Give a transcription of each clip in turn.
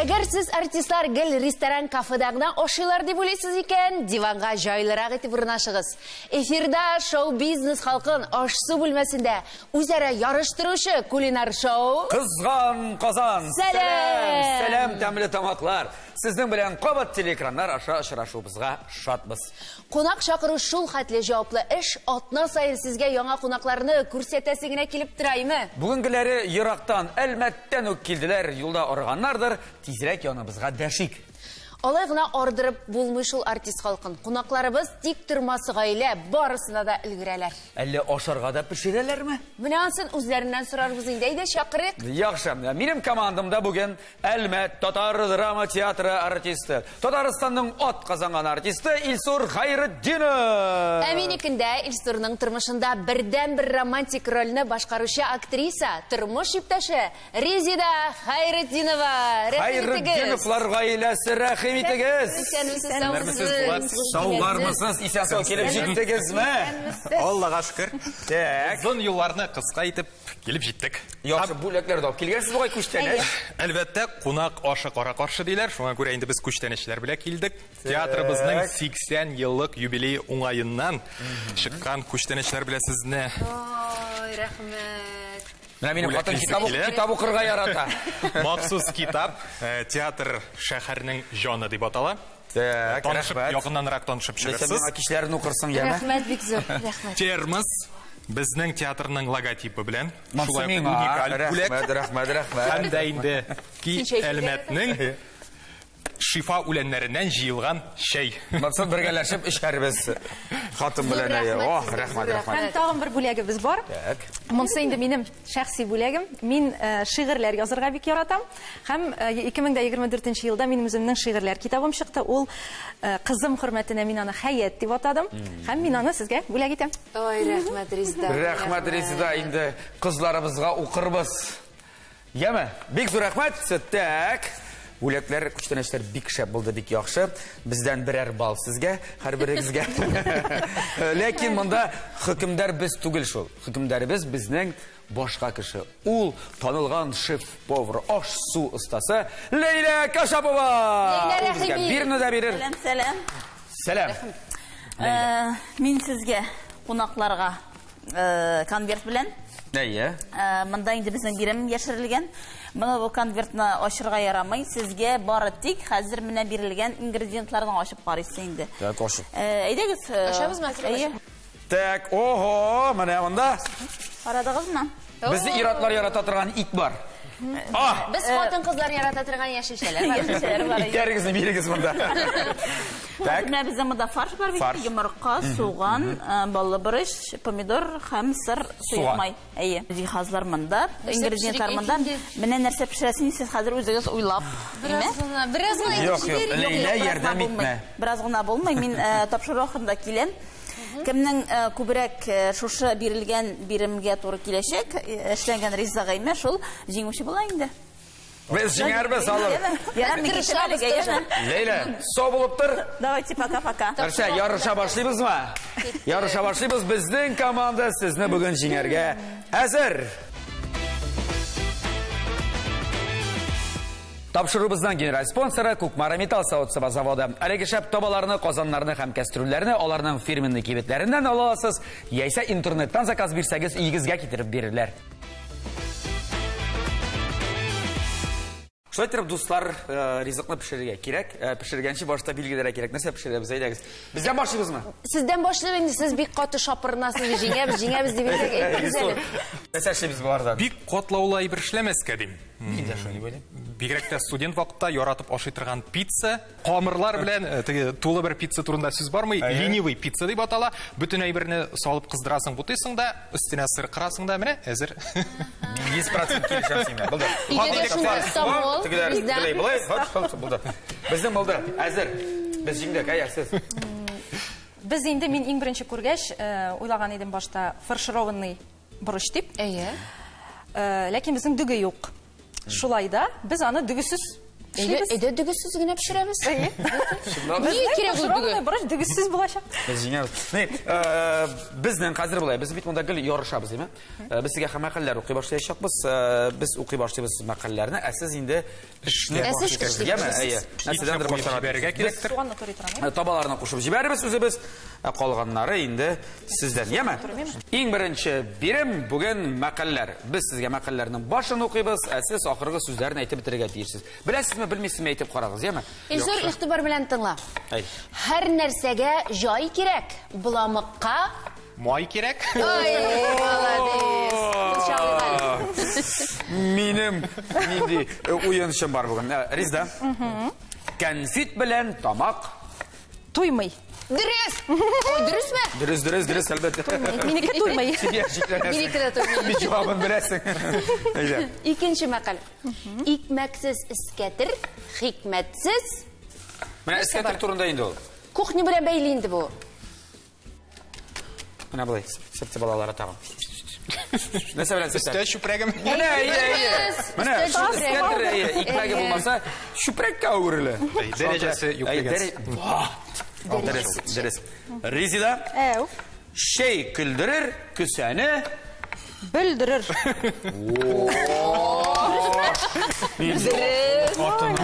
Әгәр сез артистлар гел ресторан кафедагына ашыйлар дип уйлыйсыз икән, диванга җайлырак итеп урнашыгыз. Эфирда шоу-бизнес халкын аш-су бүлмәсендә үзара ярыштыручы кулинар шоу Кызган Казан. Сәлам! Сәлам тәмле тамаклар. Сезнең белән кабат телекраннар аша очрашуыбызга шатбыз. Кунак чакыру шул хәтле җаваплы эш, атна саен сезгә яңа кунакларны күрсәтәсе генә килеп тораймы? Бүгенгеләре ерактан, Әлмәттән үк килделәр, юлда арыганнардыр, тизрәк яныбызга дәшик. Алай гына ардырып булмый шул артист халкын. Кунакларыбыз тик тормасы гаилә, барысына да өлгерәләр. Әллә ашарга да пешерәләрме? Менә ансын үзләреннән сорарбыз инде, әйдә чакырыйк. Яхшы, минем командамда бүген Әлмәт Татар драма театры артисты, Татарстанның ат казанган артисты Илсур Хайретдинов. Ә минекендә Илсурның тормышында бердән-бер романтик рольне башкаручы актриса, тормыш иптәше Резида Хайретдинова. Хайретдиновлар гаиләсе рәхим итегез. Саулармысыз, исән-сау килеп җиттегезме? Аллага шөкер. Так. Зон юлларны кыска итеп килеп җиттек. Яхшы, бүләкләр дә килгәнсез бугай күчтәнәч. Әлбәттә, кунак ашы кара каршы диләр. Шуңа күрә инде без күчтәнәчләр белән килдек. Театрыбызның 80 еллык юбилей уңаеннан чыккан күчтәнәчләр белән сезне. Ой, рәхмәт. Менә минем хатын китап укырга ярата. Махсус китап, театр шәһәрнең җаны дип атала. Так, рәхмәт. Якыннанрак танышып чыгырсыз. Сез кичләрне укырсың, яме? Рәхмәт бик зур. Рәхмәт. Термос безнең театрның логотипы белән шулай Мин уникаль бүләк. Рәхмәт. Һәм дә инде ки Әлмәтнең шифа үләннәреннән җыелган чәй. Максат бергәләшеп эшкәрбез. Хатын белән әйе. Ох, рәхмәт. Һәм тагын бер бүләгебез бар. Так. Монсы инде минем шәхси бүләгем. Мин шигырьләр язарга бик яратам. Һәм 2024 елда минем үземнең шигырьләр китабым чыкты. Ул кызым хөрмәтенә мин аны Хәят дип атадым. Һәм мин аны сезгә бүләк итәм. Ой, рәхмәт, Резида. Рәхмәт, Резида, инде кызларыбызга укырбыз. Яме, бик зур рәхмәт. Так. Бүләкләр, күчтәнәчләр бик шәп булды, бик яхшы. Бездән берәр бал сезгә, һәрберегезгә. Ләкин монда хөкемдар без түгел шул. Хөкемдарыбыз безнең башка кеше. Ул танылган шеф-повар, аш-су остасы Лейла Кашапова. Безгә бирне дә бирер. Сәлам. Сәлам. Мин сезгә кунакларга конверт белән. Әйе. Монда инде безнең бирем яшерелгән. Моны бу конвертны ачырга ярамый. Сезгә бары тик хәзер менә бирелгән ингредиентларны ачып карыйсыз инде. Так, ачып. Әйдәгез. Ашабызмы? Так, ого, менә монда Карадыгызмы? безне иратлар ярата торган ит бар. Без хатын-кызлар ярата торган яшелчәләр бар. Яшелчәләр бар. Иткәрегезне бирегез монда. Так. Менә безнең монда фарш бар бит. Йомырка, суган, баллы борыч, помидор һәм сыр, суймай. Әйе. Җиһазлар монда, ингредиентлар монда. Менә нәрсә пешерәсен сез хәзер үзегез уйлап. Бераз гына Юк, Лейла ярдәм итмә. Бераз гына булмый. Мин тапшыру ахырында киләм. Кемнең күбрәк шушы бирелгән биремгә туры киләчәк, эшләнгән ризыгыймә шул җиңүче була инде. Без җиңәрбез алып. Лейла, сау булып тор. Давайте пока-пока. Нәрсә, ярыша башлыйбызмы? Ярыша башлыйбыз. Безнең команда сезне бүген җиңәргә әзер. Тапшырубыздан генераль спонсоры Кукмара металл савытсыва заводы. Әлеге шәп табаларны, казаннарны һәм кәстрүлләрне аларның фирменный кибетләреннән ала аласыз, яисә интернеттан заказ бирсәгез, өегезгә китереп бирерләр. Шулай итеп, дуслар, ризыкны пешерергә кирәк. Пешергәнче башта билгеләргә кирәк. Нәрсә пешерәбез, әйдәгез. Бездән башлыйбызмы? Сездән башлыйм инде, сез бик каты шапырнасыз, җиңәбез дип әйтегез әле. Нәрсә эшлибез булардан? Бик катлаулы әйбер эшләмәскә дим. Мин дә шуны уйлыйм. Бигрәк тә студент вакытта яратып ашый торган пицца, камырлар белән теге тулы бер пицца турында сүз бармы? Ленивый пицца дип атала. Бүтән әйберне салып кыздырасың, бутыйсың да, өстенә сыр кырасың да, менә әзер. 100% килешәм сиңа. Булды. Безнең булды. Әзер. Без җиңдек, әйәрсез. Без инде мин иң беренче күргәч, уйлаган идем башта фаршированный борыч дип. Әйе. Ләкин безнең дүге юк. Шулай да без аны дүгесез эшлибез. Әйдә дүгесез генә пешерәбез. Ни кирәк ул Пошырамын, дүге? Бурыч дүгесез булачак. Biz җиңәбез. Безнең хәзер булай, без бит монда гел ярышабыз, әйме? Без сезгә һәм мәкаләләр укый башлаячакбыз. Без укый башлыйбыз мәкаләләрне, ә сез инде эшне Әсез башлыйсыз. эшләп Яме, әйе. Нәрсәдәндер башларга Бәргә кирәктер. Суганны турый торам. Табаларны кушып җибәрбез үзебез, калганнары инде сездән, яме? Иң беренче бирем бүген мәкаләләр. Без сезгә мәкаләләрнең башын укыйбыз, ә сез ахыргы сүзләрне әйтеп бетерергә тиешсез. Беләсезме, белмисезме әйтеп карагыз, яме? Зур игътибар белән тыңла. Әй. Һәр нәрсәгә җай кирәк. Буламыкка Май кирәк. Ой, молодец. Минем нинди уенчым бар бүген. Ризда. Конфет белән тамак. Туймый. Дөрес. Ой, дөресме? Дөрес, әлбәттә. Минеке туймый. Себе җикләнәсең. Минеке дә туймый. Бит җавабын беләсең. Әйдә. Икенче мәкаль. Икмәксез искәтер, хикмәтсез. Менә эскәтер турында инде ул. Кухня белән бәйле инде бу. Менә булай. Септе балалары тагын. Нәрсә белән септе? Өстә чүпрәгем. Менә, Менә, Өстә эскәтер икмәге булмаса, чүпрәккә әверелә. Дәрәҗәсе юк дигән. Дөрес. Резида, Әу. шей күлдерер, күсәне. Бөлдерер. Атыны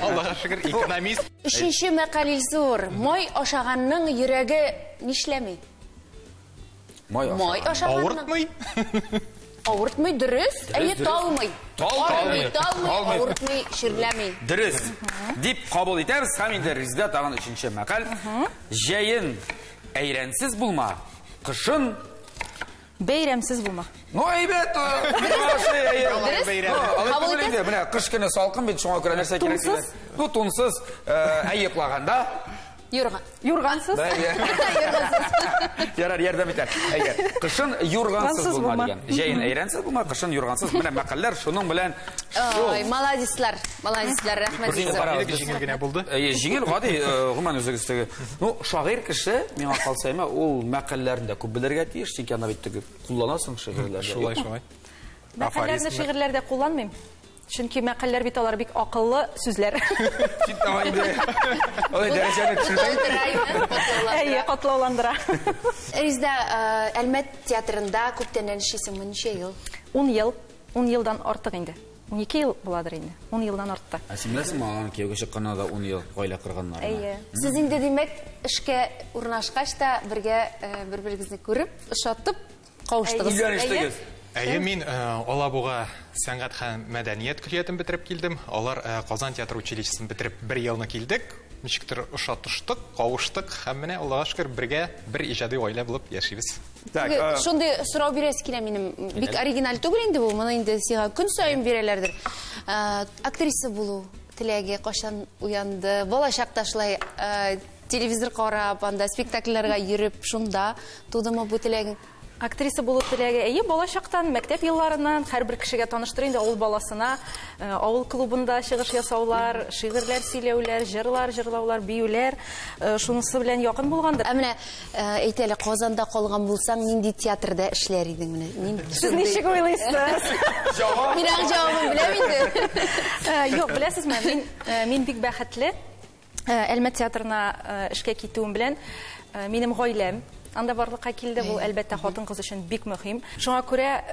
Аллаһка шөкер экономист. Өченче мәкаль зур. Май ашаганның йөрәге нишләми? Май ашаганның Авыртмый. авыртмый, дөрес. Әйе, талмый. Талмый. Талмый, авыртмый, ширләми. Дөрес. Дип кабул итәбез. Һәм инде Резида тагын өченче мәкаль. Җәен әйрәнсез булма. Кышын Бәйрәмсез булма. Ну, әйбәт. Кабул итәсез? Менә кыш көне салкын бит, шуңа күрә нәрсә кирәк? Тунсыз? Ну, тунсыз, әйеклаганда. Юрган. Юргансыз. Ярар, ярдәм итәр. Әйе. Кышын юргансыз Юргансыз булма булма. дигән. Җәен әйрәнсез булма, кышын юргансыз. Менә мәкаләләр шуның белән. Ой, молодецлар. Молодецлар, рәхмәт Бер сезгә. барабыз. Җиңел генә булды. Җиңел, гади, гомумән үзегездәге. Ну, шагыйрь кеше, миңа калса, ул мәкаләләрендә күп белергә тиеш, чөнки аны бит кулланасың шигырьләрдә. Шулай. Мәкаләләрне шигырьләрдә кулланмыйм. Чөнки мәкаләләр бит алар бик акыллы сүзләр. Ой, дәрәҗәне төшердең. Әйе, катлауландыра. Резда, Әлмәт театрында күптән эшлисеңме, ничә ел? 10 ел. 10 елдан артык инде. 12 ел буладыр инде. 10 елдан артты. Син беләсеңме, аны кияүгә чыкканнан да 10 ел гаилә корганнар. Әйе. Сез инде димәк эшкә урнашкач та бергә бер-берегезне күреп, ошатып кавыштыгыз. Үзләрештегез. Әйе, мин Алабуга сәнгать һәм мәдәният көллиятын бетереп килдем. Алар Казан театр училищесын бетереп 1 елны килдек. Ничектер ошатыштык, кавыштык һәм менә Аллаһка шөкер бергә бер иҗади гаилә булып яшибез. Так, Шундый сорау бирәс килә минем. Бик оригиналь түгел инде бу. Моны инде сиңа көн саен бирәләрдер. Актриса булу теләге кашан уянды? Балачакта шулай телевизор карап, анда спектакльләргә йөреп, шунда тудымы бу теләгең? Актриса булу теләге әйе, балачактан, мәктәп елларыннан һәрбер кешегә таныштыр инде ул баласына. Авыл клубында чыгыш ясаулар, шигырьләр сөйләүләр, җырлар җырлаулар, биюләр, шунысы белән якын булгандыр. Менә әйтәле, Казанда калган булсаң, нинди театрда эшләр идең менә? Сез ничек уйлыйсыз? Минең җавабым беләм инде. Юк, беләсезме, мин бик бәхетле. Әлмәт театрына эшкә китүем белән минем гаиләм анда барлыкка килде. Бу әлбәттә хатын-кыз өчен бик мөһим. Шуңа күрә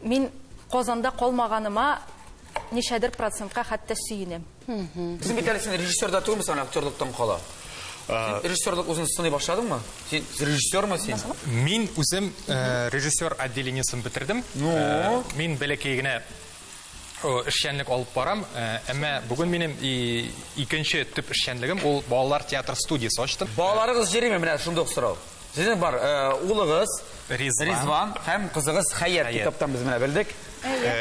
мин Казанда калмаганыма ничәдер процентка хәтта сөенәм. Син бит әле син режиссерда түгелме, актерлыктан кала? Режиссерлык үзен сыный башладыңмы? Син режиссермы син? Мин үзем режиссер отделениесын бетердем. Мин бәләкәй генә эшчәнлек алып барам. Әмма бүген минем икенче төп эшчәнлегем ул балалар театр студиясы ачтым. Балаларыгыз җыримы менә шундый сорау? Сезнең бар улыгыз Ризван һәм кызыгыз Хәят китаптан без менә белдек.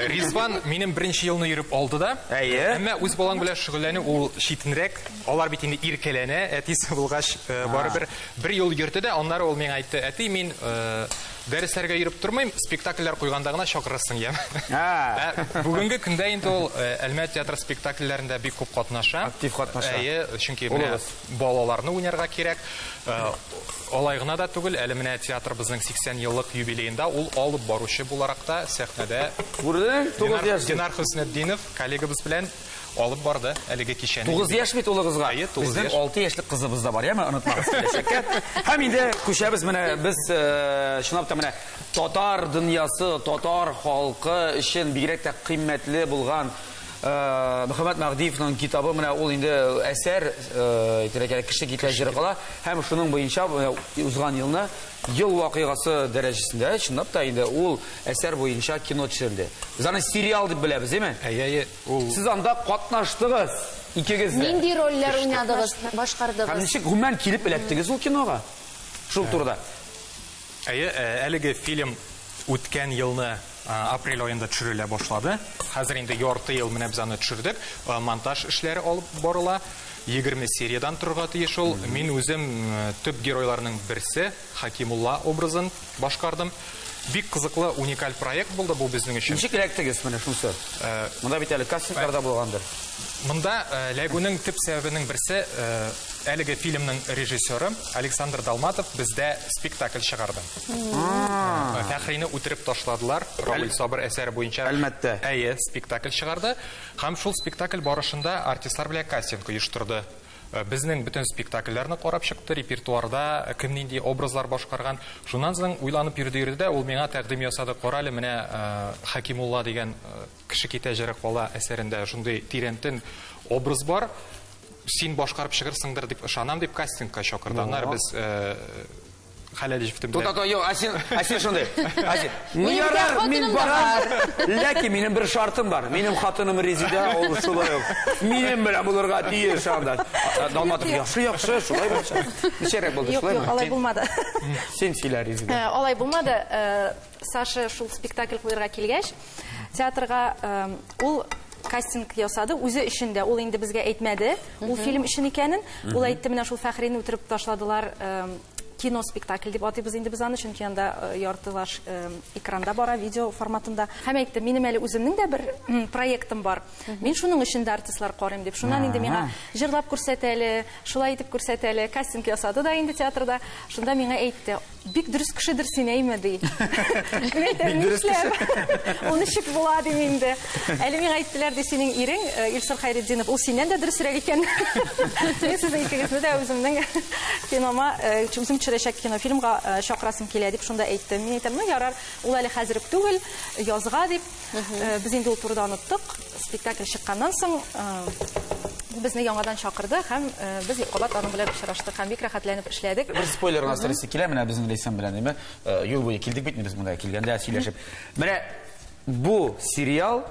Ризван минем беренче елны йөреп алды да. Әмма үз балаң белән шөгыльләнү ул читенрәк. Алар бит инде иркәләнә, әтисе булгач барыбер 1 ел йөрде дә, аннары ул миңа әйтте: "Әти, мин дәресләргә йөреп тормыйм, спектакльләр куйганда гына чакырырсың ям." Бүгенге көндә инде ул Әлмәт театр спектакльләрендә бик күп катнаша. Актив катнаша. Әйе, чөнки балаларны уйнарга кирәк. Алай гына да түгел, әле менә театрыбызның 80 еллык юбилеенда ул алып баручы буларак та сәхнәдә Күрдең? 9 яшь. Динар Хөснетдинов коллегабыз белән алып барды әлеге кичәне. 9 яшь бит улы кызга. Безнең 6 яшьлек кызыбыз да бар, яме, онытмагыз киләчәккә. Һәм инде күчәбез менә без шунап та менә татар дөньясы, татар халкы өчен бигрәк тә кыйммәтле булган Мөхәммәд Мәгъдиевның китабы менә ул инде әсәр кеше китләр җыры кала һәм шуның буенча узган елны ел вакыйгасы дәрәҗәсендә чынлап та инде ул әсәр буенча кино төшерелде. Без аны сериал дип беләбез, әйме? Әйе, ул Сез анда катнаштыгыз икегез дә. Нинди рольләр уйнадыгыз, башкардыгыз? Һәм ничек гомумән килеп эләктегез ул кинога? Шул турыда. Әйе, әлеге фильм үткән елны апрель айында төшерелә башлады. Хәзер инде ярты ел менә без аны төшердек. Монтаж эшләре алып барыла. 20 сериядан торырга тиеш ул. Мин үзем төп геройларның берсе, Хакимулла образын башкардым. Бик кызыклы, уникаль проект булды бу безнең өчен. Ничек эләктегез менә шунысы? Монда бит әле кастингларда булгандыр. Монда ләгүнең төп сәбәбенең берсе әлеге фильмның режиссеры Александр Далматов бездә спектакль чыгарды. Фәхрине үтереп ташладылар. Равил Сабыр әсәре буенча. Әлбәттә. Әйе, спектакль чыгарды. Һәм шул спектакль барышында артистлар белән кастинг оештырды. Безнең бөтен спектакльләрне карап чыкты, репертуарда кем нинди образлар башкарган. Шуннан соң уйланып йөрде, ул миңа тәкъдим ясады. Карале, менә Хакимулла дигән кеше китә җырык бала әсәрендә шундый тирәнтен образ бар. Син башкарып чыгырсыңдыр дип ышанам дип кастингка чакырганнар. Без Хәләлҗевтем белән. Тута, юк, Асин шундый. Асин. Ярар, мин барам. Ләкин минем бер шартым бар. Минем хатыным Резида, ул шулай ук. Минем белән булырга тиеш анда. Далматов яхшы, шулай булса. Ничәрәк булды, шулай Юк, алай булмады. Син сөйлә, Резида. Алай булмады. Саша шул спектакль куярга килгәч, театрга ул кастинг ясады, үзе эшендә. Ул инде безгә әйтмәде. Ул фильм эшен икәнен. Ул әйтте, менә шул Фәхрине үтереп ташладылар. Кино спектакль дип атыйбыз инде без аны, чөнки анда яртылаш экранда бара, видео форматында. Һәм әйтте, минем әле үземнең дә бер проектым бар. Мин шуның өчен дә артистлар карыйм дип. Шуннан инде миңа җырлап күрсәтә әле, шулай итеп күрсәтә әле, кастинг ясады да инде театрда. Шунда миңа әйтте, бик дөрес кешедер син, әйме ди. Бик дөрес кеше. Ул ничек була ди инде. Әле миңа әйттеләр ди, синең ирең Илсур Хайретдинов, ул синнән дә дөресрәк икән. Сезнең икегезне дә үземнең кинома, үзем төшерәчәк кинофильмга чакырасым килә дип шунда әйтте. Мин әйтәм, ярар, ул әле хәзер үк түгел, язга дип. Без инде ул турыда оныттык. Спектакль чыкканнан соң безне яңадан чакырды һәм без Якубат аның белән очраштык һәм бик рәхәтләнеп эшләдек. Бер спойлер настройсы килә менә безнең Лейсан белән, әйме? Юл буе килдек бит без монда килгәндә сөйләшеп. Менә бу сериал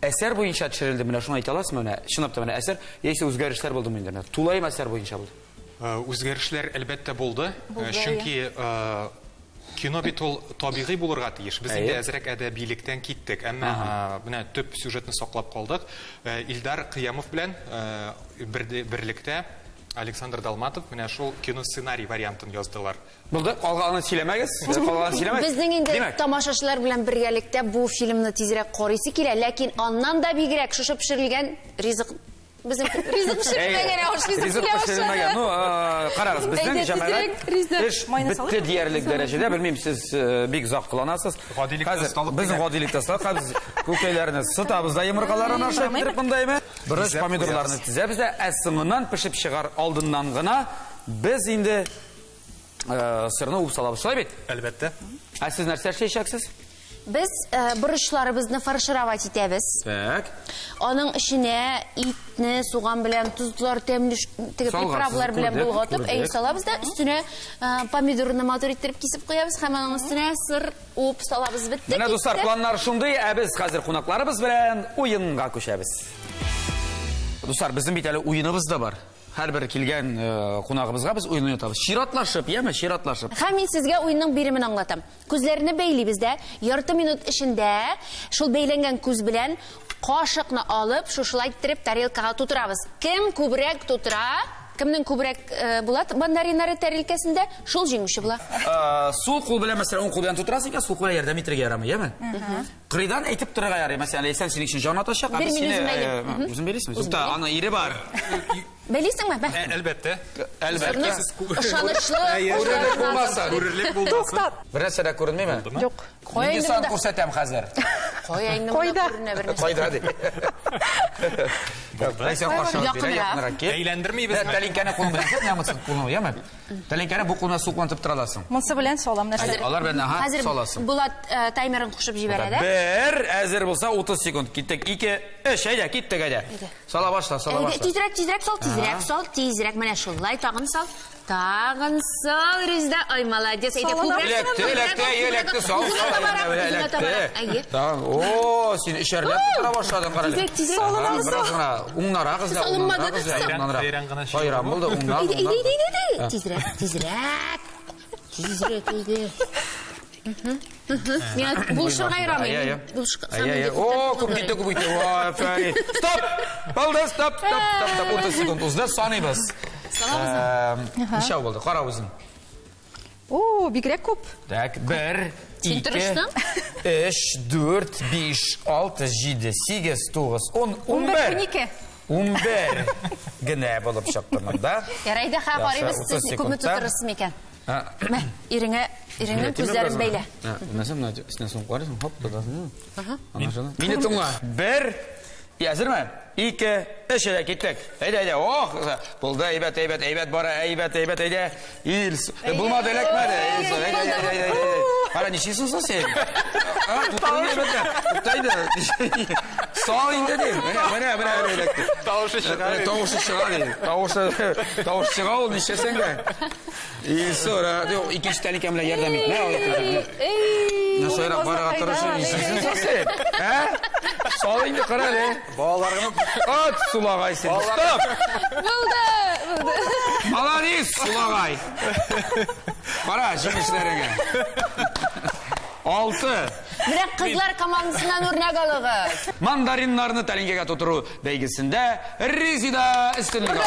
әсәр буенча төшерелде, менә шуны әйтә аласызмы? Менә чынлап та менә әсәр, яисә үзгәрешләр булдымы инде? Тулайым әсәр буенча булды. Үзгәрешләр әлбәттә булды. Чөнки кино бит ул табигый булырга тиеш. Без инде әзрәк әдәбилектән киттек, әмма менә төп сюжетны саклап калдык. Илдар Кыямов белән берлектә Александр Далматов менә шул кино сценарий вариантын яздылар. Булды, калганын сөйләмәгез. Калганын сөйләмәгез. Безнең инде тамашачылар белән бергәлектә бу фильмны тизрәк карыйсы килә, ләкин аннан да бигрәк шушы пешерелгән ризык Bizim ризык пешерелмәгән, аш ризык пешерелмәгән. Ну, карагыз, безнең җәмәгать эш бетте диярлек дәрәҗәдә, белмим, сез бик зак кыланасыз. Хәзер безнең гадилектә сакабыз, күкәйләрне сытабыз да йомыркаларын аша итеп мондаймы? Бурыш помидорларны тизәбез дә, әсымыннан пешеп чыгар алдыннан гына без инде сырны уп салабыз, шулай бит? Әлбәттә. Ә сез нәрсә эшләячәксез? Без бурычларыбызны фаршировать итәбез. Так. Аның эченә итне суган белән тузлар тәмле приправалар белән булгатып, салабыз да өстенә помидорны матур иттереп кисеп куябыз һәм аның өстенә сыр уп салабыз, бетте. Менә дуслар, планнар шундый, ә без хәзер кунакларыбыз белән уенга күчәбез. Дуслар, безнең бит әле уеныбыз да бар. Һәрбер килгән кунагыбызга без уен уйнатабыз. Ширатлашып, яме, ширатлашып. Һәм мин сезгә уенның биремен аңлатам. Күзләрне бәйлибез дә, ярты минут эчендә шул бәйләнгән күз белән кашыкны алып, шушылай иттереп тарелкага тутырабыз. Кем күбрәк тутыра, кемнең күбрәк булат мандариннары тарелкасында, шул җиңүче була. Сул кул белән, мәсәлән, уң кул белән тутырасың икән, сул кулга ярдәм итәргә ярамый, яме? Кырыйдан әйтеп торырга ярый. Мәсәлән, Лейсан синең өчен җан атачак, ә сине үзем бәйлисезме? Юкта, аны ире бар. Бәйлисеңме? Әлбәттә. Әлбәттә. Ышанычлы. Күрерлек булмаса. Күрерлек булмаса. Берәрсә дә күренмәйме? Юк. Нинди сан күрсәтәм хәзер? Қойайны Қойда. Қойда де. Қайсен қашыңыз бері, яқынырақ кеп. Әйләндірмейбіз. Тәлинкәні қолын білен кеп, немісін қолын, ема? Тәлинкәні бұл қолына суқлантып тұраласың. Мұнсы білән солам нәрсе. Алар бәні, Қазір соласың. Булат таймерін құшып жібереді. Бір, әзір болса 30 секунд. Кеттік, 2, 3, әйде, кеттік, әйде. Сала башла, сала башла. Тезірек сол, тезірек, міне шулай тағын сол. Тағын сол, Резда. Ой, молодец. Електі, сол. О, сен ішерлеп тұра башладың қарады. Тезірек. Уңнара қызда, уңнара қызда. Қайран болды, уңнара. Тезірек. Мен бұлшық айрамын. О, көп кетті, көп кетті. Стоп! Болды, стоп. 30 секунд. Ұзда санайбыз. Неше болды? Қара өзің. О, бигрәк күп. Так, 1, 2, тұрыштың? 3, 4, 5, 6, 7, 8, 9, 10, 11. 11 гіне болып шықтымын да. Ярайды, қарайбыз, сіз көмі тұтырысым екен. Иріңнің көздерін бейлі. Үстіне соң қарайсың, хоп, тұтасың. Мені тұңға. 1, әзір ме? 2, 3, кеттік. Әйде, оқ, бұлды, әйбәт, бара, әйбәт, әйде. Бұлмады, әлекмәді. Қара, нешесің сол сен? Құттайды. Сал енді дейм. Міне, әлекті. Тауышы шыға ол, нешесің де. Sonra, ikinci tehlikemle yerden mit. Ne oldu? Nasıl yarak bana katırışı? Nişesini soksun. He? Sağlayın da kara ne? Bağlarını at sulağay seni. Stop! Buldu. Malanis sulağay. Kara şimdişlerine. 6. Бірақ қызлар командасынан өрнек алығыз. Mandarinlarını telinkege tuturu beygisinde Резида üstünlük aldı.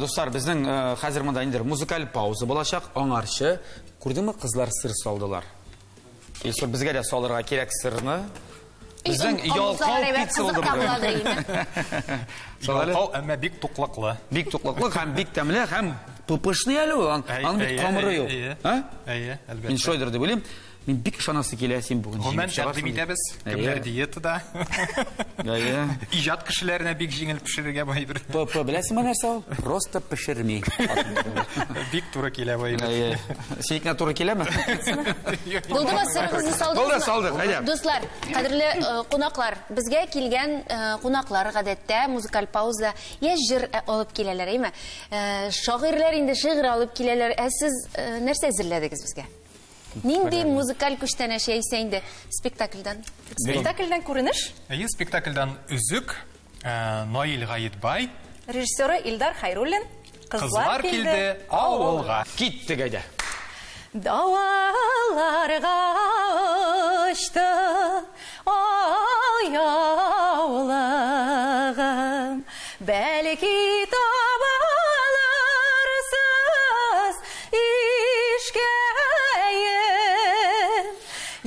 Достар, біздің қазір мұнда ендер музыкал пауза болашақ, оңаршы. Көрді ме қызлар сыр салдылар? Бізге де салдырға керек сырны. Біздің ялқау пицца болды бұл. Ялқау, әмі бик тұқлықлы. Бик тұқлықлы, һәм бик тәмілі, һәм пұпышны әлі ол. Аның бік қамыры жоқ. Мен шойдыр деп ойлайым. Мен бик шанасы келесен бүгін жеңіп шығасың. Тәқдим етеміз, кімлер диетада. Ижат кішілеріне бик жеңіл пішірге бай бір. Білесің ма нәрсе ол? Просто пішірмей. Бик туры келе бай бір. Сенікіне туры келе ме? Болды ма сырғызды салдыңыз? Болды, салдық. Достар, қадірлі қонақлар, бізге келген қонақлар ғадетті музыкал пауза жыр олып келелер, еме? Шағырлар енді шығыр алып келелер. Сіз нәрсе әзірледіңіз бізге? Нинди музыкаль күштен әшейсәйінді спектакльдан? Спектакльдан көрініш? Спектакльдан үзік, Ноил Ғайытбай. Режиссері Илдар Хайруллин. Қызлар келді ауылға. Кеттік әйді. Даваларға ұшты ой ауылығым, бәлки табаларсыз ішкейім,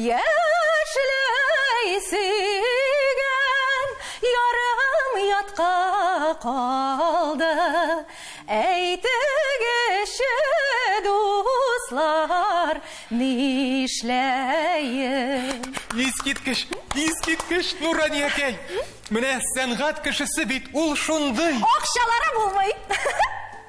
ешілей сүйген ярым ятқа қалды, әйтігіші дуслар нишлейім. Ескеткіш, Нурани әкей. Міне сәнғат кішісі бит, ол шундай. Ақшалары болмай.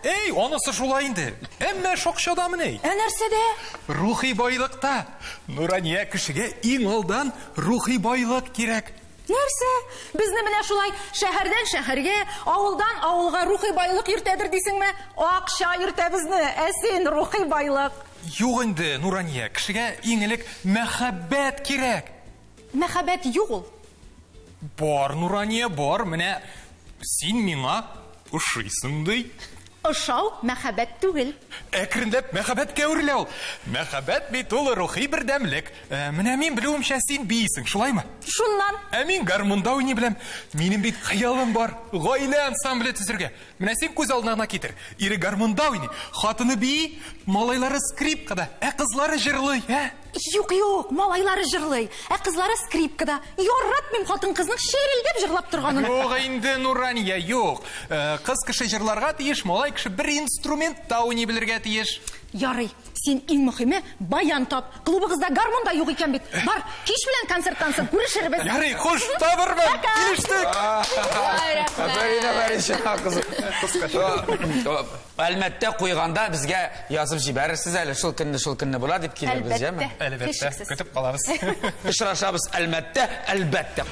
Ей, онысы жолайынды. Әмме шоқшада міне. Нәрседе? Рухи байлықта. Нурани кішіге ең алдан рухи байлық керек. Нәрсе? Бізні міне шулай шәһәрден шәһәрге, ауылдан ауылға рухи байлық ертедір дейсің ме? Ақша ерте бізні, әсен рухи байлық. Жоқ енді, Нурания, кішіге еңілік мәхәббәт керек. Мәхәббәт жоқ ол. Бар, Нурания, бар. Міне, сен миңа ұшыйсыңдай. Ұшау мәхәббәт түгел. Әкіріндеп, мәхәббәтке өрлеу. Мәхәббәт бит ол рухи бір дәмлік. Міне мен білуімше сен бейсің, шулай ма? Шуннан. Мен гармонда ойны білем. Менің бит қиялым бар. Ғайлы ансамблі түзірге. Міне сен көз алдына кетір. Ири гармонда ойны. Хатыны бей, малайлары скрипкада, қызлары жырлы, Жоқ, малайлары жырлы, қызлары скрипкада. Yorrat мен қатын қызның шерілдеп жырлап тұрғанын. Жоқ, енді Нурания, жоқ. Қыз кіші жырларға тиеш, малай кіші бір инструмент тауыны білірге тиеш. Ярый, сен иң мөһиме баян тап. Клубыгызда гармон да юк икән бит. Бар, кич белән концерттан соң күрешербез. Ярый, хуш, табырмын. Килештек. Әлбәттә куйганда безгә язып җибәрерсез әле шул көнне була дип килербез, яме? Әлбәттә, көтеп калабыз. Очрашабыз әлбәттә.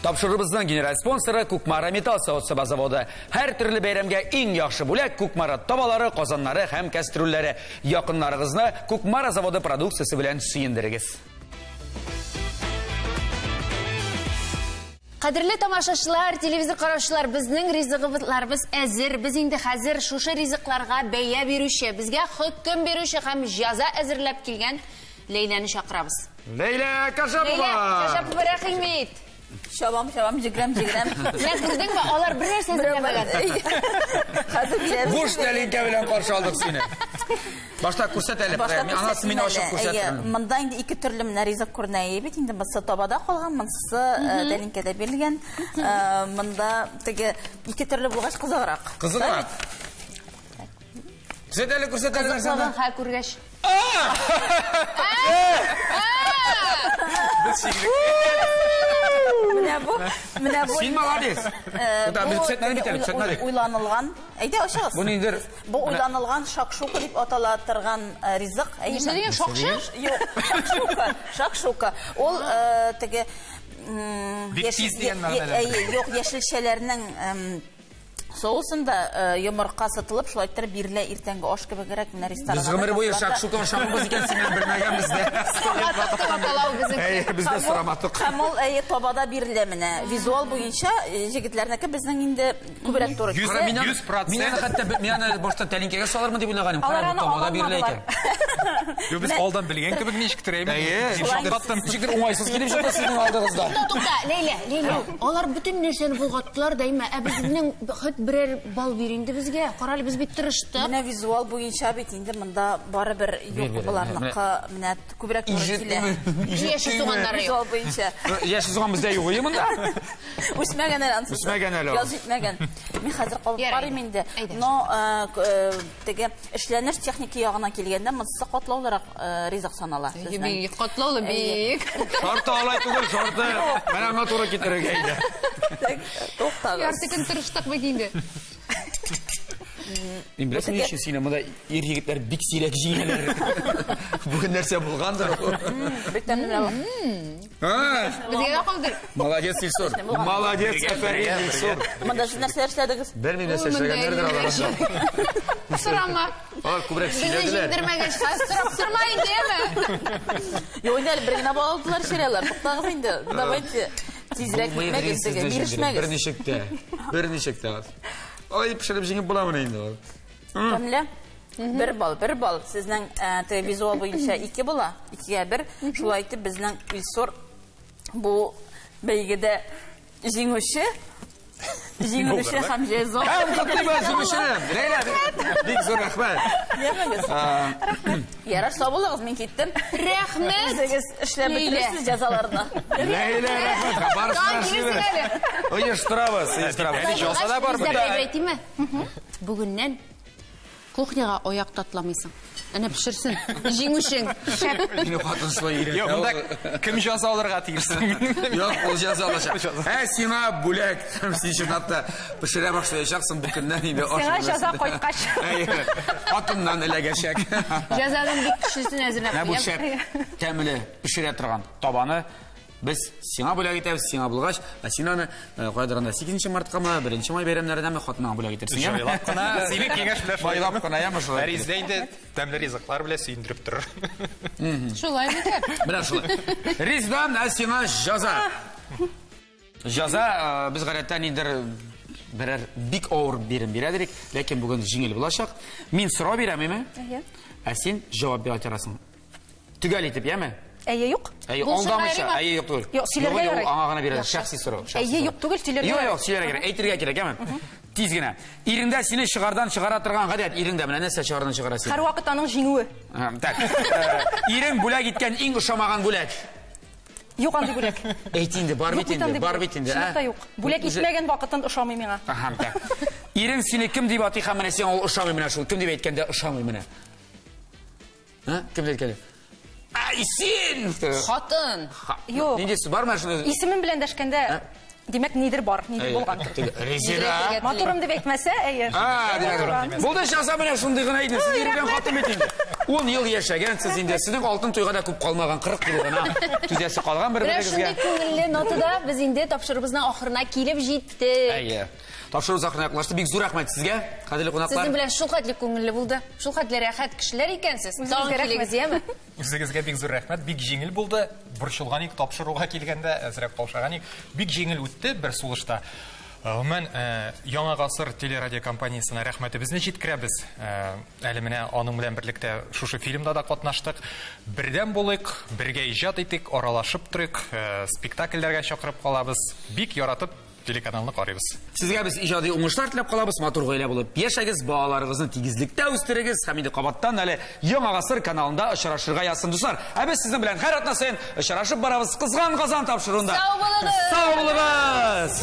Тапшырыбызның генераль спонсоры Кукмара металл савыт-саба заводы. Һәр төрле бәйрәмгә иң яхшы бүләк Кукмара табалары, казаннары һәм кастрюльләре. Якыннарыгызны Кукмара заводы продукциясе белән сөендерегез. Кадерле тамашачылар, телевизор караучылар, безнең ризыгыбызларыбыз әзер. Без инде хәзер шушы ризыкларга бәя бирүче, безгә хөкем бирүче һәм җәза әзерләп килгән Ләйләне чакырабыз. Ләйлә Кашапова! Ләйлә Кашапова, рәхимет. Шабам, җигрәм. Менә күрдеңме, алар бер нәрсә эзләмәгән. Хәзер киләбез. Буш тәлинкә белән каршы алдык сине. Башта күрсәт әле, анасы мине ачып күрсәт. Монда инде ике төрле менә ризык күрнәе бит, инде монсы табада калган, монсы тәлинкәдә бирелгән. Монда теге ике төрле булгач кызыграк. Кызыграк. Күрсәт әле нәрсәне. Ха күргәч. Менә бу. Син молодец. Уйланылган. Әйдә ачыгыз. Бу ниндер? Бу уйланылган шакшука дип атала торган ризык. Нәрсә дигән шакшы? Юк, шакшука. Ул теге юк, яшелчәләрнең соусында йомырка сатылып, шулай итеп бирелә иртәнге аш кебегрәк менә рестораннарда. Без гомер буе шакшука ашамабыз икән, син белмәгән бездә. Бездә сораматык. Һәм ул табада бирелә менә. Визуал буенча җегетләрнеке безнең инде күбрәк туры. 100%. Мин хәтта мин башта тәлинкәгә салырмын дип уйлаганым. Табада бирелә икән. Без алдан белгән кебек ничектер әйме? Ничектер уңайсыз килеп чыкты сезнең алдыгызда. Тукта, Ләйлә. Алар бүтән нәрсәне булгаттылар да, әмма безнең берәр бал бир инде безгә. Каралы, без бит тырыштык. Менә визуал буенча бит инде монда бары бер юк буларныкы менә күбрәк туры килә. Яши суганнары юк. Визуал буенча. Яши суган бездә юк монда. Үсмәгән әле ансыз. Үсмәгән әле. Яз җитмәгән. Мин хәзер калып барыйм инде. Но теге эшләнеш техника ягына килгәндә монсы катлаулырак ризык санала. Бик катлаулы бик. Шарты алай түгел, шарты. Менә аңа туры китерергә иде. Туктагыз. Ярты көн тырыштык бит инде. Мин беләсем өчен сине монда ир-егетләр бик сирәк җиңәләр. Бүген нәрсә булгандыр? Битәм менә. Безгә дә калдыр. Молодец, Илсур. Молодец, Афәрин, Илсур. Монда нәрсә эшләдегез? Белмим нәрсә эшләгәннәрдер алар. Сорама. Алар күбрәк сөйләделәр. Җиңдермәгәч, хәзер тормай инде. Юк, инде бер генә балалар ширәләр. Туктагыз инде. Давайте тизрәк мәгез теге бирешмәгез. Бер ничектә. Ай, пешереп җиңеп буламын инде. Кемле? Бер бал. Сезнең визуал буенча 2 була. 2гә 1. Шулай итеп безнең Илсур бу бәйгедә җиңүче һәм җәза. Бик зур рәхмәт. Ярар, сау булыгыз, мин киттем. Рәхмәт. Сез эшләп бетерсез җәзаларны. Ләйлә, рәхмәт. Барысына оештырабыз. Җазада барбы? Әйтимме? Бүгеннән кухняга аяк татламыйсың. Әнә пешерсен. Җиңүшең. Шәп. Мине хатын шулай ирек. Юк, монда кем җаза алырга тиешсең? Юк, ул җаза алачак. Сиңа бүләк. Син чынлапта пешерә башлаячаксың бу көннән инде аш. Сиңа җаза кайткач. Хатыннан эләгәчәк. Җазаның бик көчлесен әзерләп. Менә бу шәп тәмле пешерә торган табаны без сиңа бүләк итәбез, сиңа булгач, син аны кайдыр анда 8 мартка 1 май бәйрәмнәрендә хатыныңа бүләк итерсең. Җайлап кына, сине киңәш белән җайлап кына яме шулай. Ризда инде тәмле ризыклар белән сөендереп торыр. Шулай бит. Менә шулай. Риздан сиңа җаза. Җаза без гадәттән инде берәр бик авыр бирем бирәдек, ләкин бүген җиңел булачак. Мин сорау бирәмме? Син җавап бирә торасың. Төгәл итеп, яме? Әйе, юк. Алдамыйча, әйе, юк түгел. Юк, сөйләргә ярый. Аңа гына бирәләр, шәхси сорау. Әйе, юк түгел, сөйләргә. Юк, сөйләргә кирәк, әйтергә кирәк, яме? Тиз генә. Иреңдә сине чыгардан чыгара торган гадәт, иреңдә менә нәрсә чыгардан чыгара син. Һәрвакыт аның җиңүе. Так. Ирең бүләк иткән иң ошамаган бүләк. Юк андый бүләк. Әйт инде, бар бит инде. Шунда юк. Бүләк итмәгән вакытын ошамый миңа. Так. Ирең сине кем дип атый һәм менә син ул ошамый менә шул. Кем дип әйткәндә ошамый менә? Кем дип әйткәндә? Ай, син! Хатын. Юк. Нинди сүз бармы шуны? Исемем белән дәшкәндә, димәк, нидер бар, нидер булган. Резина. Матурым дип әйтмәсә, әйе. Булды шаса менә шундый гына иде. Сез иргән хатын бит инде. 10 ел яшәгәнсез инде. Сезнең алтын туйга да күп калмаган, 40 ел гына. Түзәсе калган Менә бер-берегезгә. шундый күңелле нотада без инде тапшырыбызның ахырына килеп җиттек. Әйе. Тапшыру ахырына якынлашты. Бик зур рәхмәт сезгә, кадерле кунаклар. Сезнең белән шул хәтле күңелле булды. Шул хәтле рәхәт кешеләр икәнсез. Тагын килегез, яме? Үзегезгә бик зур рәхмәт, бик җиңел булды. Борчылган ик, тапшыруга килгәндә әзрәк каушаган ик. Бик җиңел үтте бер сулышта. Мен Яңа гасыр телерадиокомпаниясына рәхмәтебезне җиткерәбез. Әле менә аның белән берлектә шушы фильмда да катнаштык. Бердәм булыйк, бергә иҗат итик, аралашып торыйк, спектакльләргә чакырып калабыз. Бик яратып телеканалны карыйбыз. Сезгә без иҗади уңышлар теләп калабыз, матур гаилә булып яшәгез, балаларыгызны тигезлектә үстерегез һәм инде кабаттан әле Яңа гасыр каналында очрашырга ясын дуслар. Ә без сезнең белән һәр атна саен очрашып барабыз Кызган Казан тапшыруында. Сау булыгыз! Сау булыгыз!